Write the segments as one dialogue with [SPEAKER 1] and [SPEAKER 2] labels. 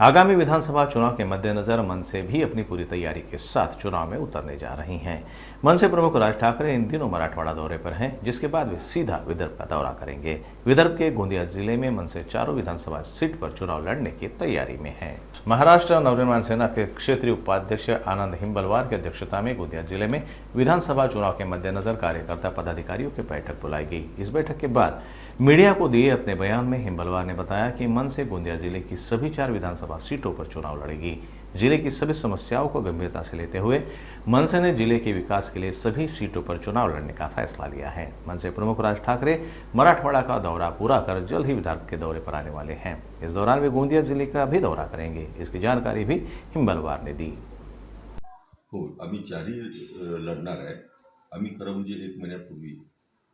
[SPEAKER 1] आगामी विधानसभा चुनाव के मद्देनजर मनसे भी अपनी पूरी तैयारी के साथ चुनाव में उतरने जा रही हैं। मनसे प्रमुख राज ठाकरे इन दिनों मराठवाड़ा दौरे पर हैं, जिसके बाद वे सीधा विदर्भ का दौरा करेंगे। विदर्भ के गोंदिया जिले में मनसे चारों विधानसभा सीट पर चुनाव लड़ने की तैयारी में है। महाराष्ट्र नवनिर्माण सेना के क्षेत्रीय उपाध्यक्ष आनंद हिम्बलवार की अध्यक्षता में गोंदिया जिले में विधानसभा चुनाव के मद्देनजर कार्यकर्ता पदाधिकारियों की बैठक बुलाई गई। इस बैठक के बाद मीडिया को दिए अपने बयान में हिम्बलवार ने बताया कि मनसे गोंदिया जिले की सभी 4 विधानसभा सीटों पर चुनाव लड़ेगी। जिले की सभी समस्याओं को गंभीरता से लेते हुए मनसे ने जिले के विकास के लिए सभी सीटों पर चुनाव लड़ने का फैसला लिया है। मनसे प्रमुख राज ठाकरे मराठवाड़ा का दौरा पूरा कर जल्द ही विदर्भ के दौरे पर आने वाले हैं। इस दौरान वे गोंदिया जिले का भी दौरा करेंगे। इसकी जानकारी भी हिम्बलवार ने दी।
[SPEAKER 2] हो, आम्ही 4ही लढणार आहे। आम्ही खरं म्हणजे 1 महिन्यापूर्वी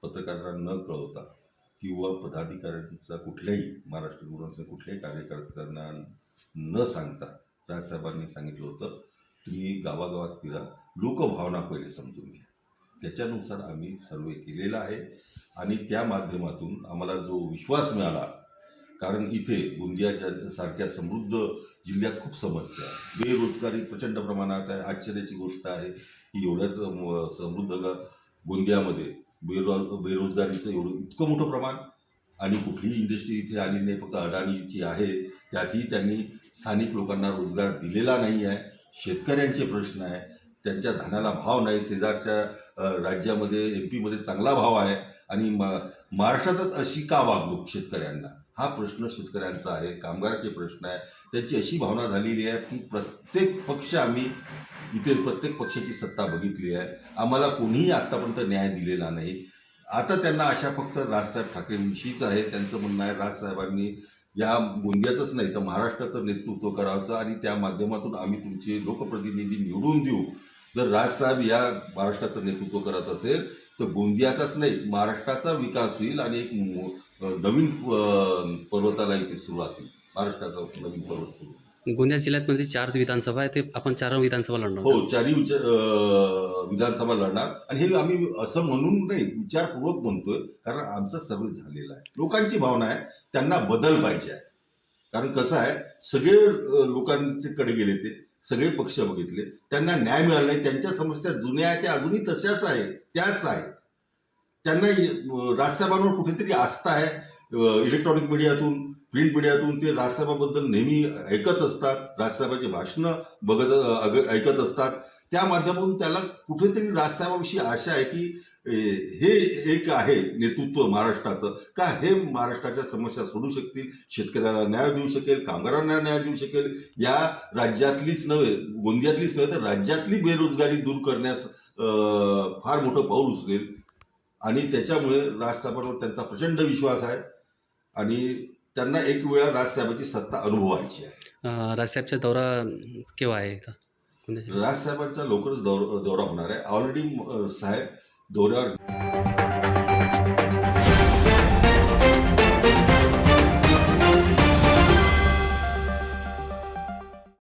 [SPEAKER 2] पत्रकारांना न कळवता किंवा पदाधिकाऱ्यांचा कुठल्याही महाराष्ट्र नवनिर्माण कुठल्याही कार्यकर्त्यांना न सांगता राजसाहेबांनी सांगितलं होतं, तुम्ही गावागावात फिरा, लोकभावना पहिले समजून घ्या। त्याच्यानुसार आम्ही सर्वे केलेला आहे आणि त्या माध्यमातून आम्हाला जो विश्वास मिळाला, कारण इथे गोंदिया सारख्या समृद्ध जिल्ह्यात खूप समस्या आहे, बेरोजगारी प्रचंड प्रमाणात आहे। आश्चर्याची गोष्ट आहे की एवढ्याच समृद्ध गोंदियामध्ये बेरोजगारीचं इतकं मोठं प्रमाण आणि कुठलीही इंडस्ट्री इथे आली नाही, फक्त अडाणीची आहे। त्यातही त्यांनी स्थानिक लोकांना रोजगार दिलेला नाही आहे। शेतकऱ्यांचे प्रश्न आहे, त्यांच्या धान्याला भाव नाही। शेजारच्या राज्यामध्ये MP मध्ये चांगला भाव आहे आणि महाराष्ट्रातच अशी का वागणूक शेतकऱ्यांना, हा प्रश्न शेतकऱ्यांचा आहे। कामगाराचे प्रश्न आहे, त्यांची अशी भावना झालेली आहे की प्रत्येक पक्ष आम्ही इथे प्रत्येक पक्षाची सत्ता बघितली आहे, आम्हाला कोणीही आतापर्यंत न्याय दिलेला नाही। आता त्यांना आशा फक्त राजसाहेब ठाकरेंविषयीच आहे। त्यांचं म्हणणं आहे राजसाहेबांनी या गोंदियाचंच नाही तर महाराष्ट्राचं नेतृत्व करायचं आणि त्या माध्यमातून आम्ही तुमचे लोकप्रतिनिधी निवडून देऊ। जर राजसाहेब या महाराष्ट्राचं नेतृत्व करत असेल तर गोंदियाचाच नाही महाराष्ट्राचा विकास होईल आणि एक नवीन पर्वताला इथे सुरुवात होईल, महाराष्ट्राचा नवीन पर्वत सुरू।
[SPEAKER 3] गोंदिया जिल्ह्यात 4 विधानसभा आहे, ते आपण 4 विधानसभा लढणार।
[SPEAKER 2] हो, 4ही विधानसभा लढणार आणि हे आम्ही असं म्हणून नाही, विचारपूर्वक म्हणतोय, कारण आमचा सर्वे झालेला आहे। लोकांची भावना आहे त्यांना बदल पाहिजे आहे, कारण कसं आहे सगळे लोकांच्याकडे गेले, ते सगळे पक्ष बघितले, त्यांना न्याय मिळाला नाही। त्यांच्या समस्या जुन्या आहेत, त्या अजूनही तशाच आहे, त्याच आहे। त्यांना राजसाहेबांवर कुठेतरी आस्था आहे। इलेक्ट्रॉनिक मीडियातून प्रिंट मीडियातून ते राजसाहेबाबद्दल नेहमी ऐकत असतात, राजसाहेबांची भाषणं ऐकत असतात। त्या माध्यमातून त्याला कुठेतरी राजसाहेबांविषयी आशा आहे की हे एक आहे नेतृत्व महाराष्ट्राचं, का हे महाराष्ट्राच्या समस्या सोडू शकतील, शेतकऱ्याला न्याय देऊ शकेल, कामगारांना न्याय देऊ शकेल। या राज्यातलीच नव्हे, गोंदियातलीच नव्हे तर राज्यातली बेरोजगारी दूर करण्यास फार मोठं पाऊल उचलेल आणि त्याच्यामुळे राजसाहेबांवर त्यांचा प्रचंड विश्वास आहे आणि त्यांना एक वेळा राजसाहेबांची सत्ता अनुभवायची आहे।
[SPEAKER 3] राजसाहेबचा दौरा केव्हा आहे?
[SPEAKER 2] राजसाहेबांचा लवकरच दौरा होणार आहे। ऑलरेडी साहेब दौऱ्यावर